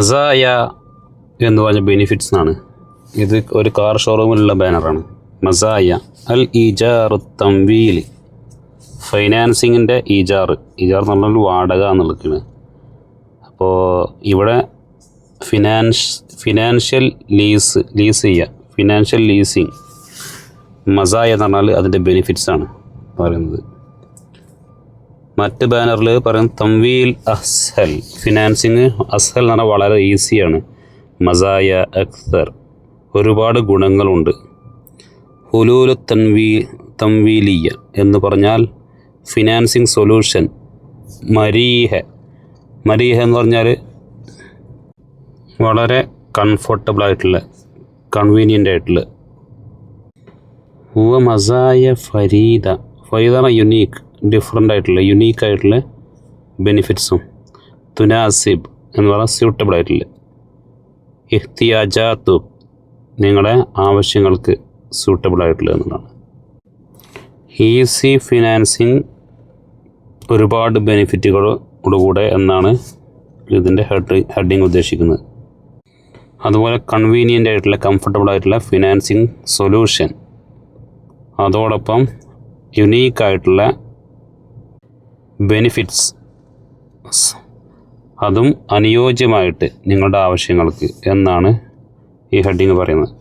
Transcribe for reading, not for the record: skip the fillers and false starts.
മസായ എന്ന് പറഞ്ഞ ബെനിഫിറ്റ്സ് ആണ്. ഇത് ഒരു കാർ ഷോറൂമിലുള്ള ബാനറാണ്. മസായ അൽ ഈജാറു തംവീൽ, ഫൈനാൻസിങ്ങിൻ്റെ ഈജാർ എന്ന് പറഞ്ഞാൽ വാടക എന്നുള്ളതാണ്. അപ്പോൾ ഇവിടെ ഫിനാൻഷ്യൽ ലീസ് ചെയ്യുക, ഫിനാൻഷ്യൽ ലീസിങ്. മസായ എന്ന് പറഞ്ഞാൽ അതിൻ്റെ ബെനിഫിറ്റ്സ് ആണ് പറയുന്നത്. മറ്റ് ബാനറിൽ പറയുന്നത് തംവീൽ അസ്ഹൽ, ഫിനാൻസിങ് അസ്ഹൽ എന്ന് പറഞ്ഞാൽ വളരെ ഈസിയാണ്. മസായ അക്സർ, ഒരുപാട് ഗുണങ്ങളുണ്ട്. ഹുലൂലു തംവീലിയ എന്ന് പറഞ്ഞാൽ ഫിനാൻസിങ് സൊല്യൂഷൻ. മരീഹ എന്ന് പറഞ്ഞാൽ വളരെ കംഫർട്ടബിളായിട്ടുള്ള, കൺവീനിയൻ്റ് ആയിട്ടുള്ള. ഹുവ മസായ ഫരീദ യുണീക്ക്, ഡിഫറെൻ്റ് ആയിട്ടുള്ള, യുണീക്കായിട്ടുള്ള ബെനിഫിറ്റ്സും. തുനാസിബ് എന്ന് പറഞ്ഞാൽ സ്യൂട്ടബിൾ ആയിട്ടുള്ള. ഇഹ്തിയാജാത്തു, നിങ്ങളുടെ ആവശ്യങ്ങൾക്ക് സ്യൂട്ടബിൾ ആയിട്ടുള്ള എന്നതാണ്. ഈസി ഫിനാൻസിങ്, ഒരുപാട് ബെനിഫിറ്റുകളോടുകൂടെ എന്നാണ് ഇതിൻ്റെ ഹെഡിങ് ഉദ്ദേശിക്കുന്നത്. അതുപോലെ കൺവീനിയൻ്റ് ആയിട്ടുള്ള, കംഫർട്ടബിൾ ആയിട്ടുള്ള ഫിനാൻസിങ് സൊല്യൂഷൻ. അതോടൊപ്പം യുണീക്കായിട്ടുള്ള ബെനിഫിറ്റ്സ്, അതും അനുയോജ്യമായിട്ട് നിങ്ങളുടെ ആവശ്യങ്ങൾക്ക് എന്നാണ് ഈ ഹെഡിങ് പറയുന്നത്.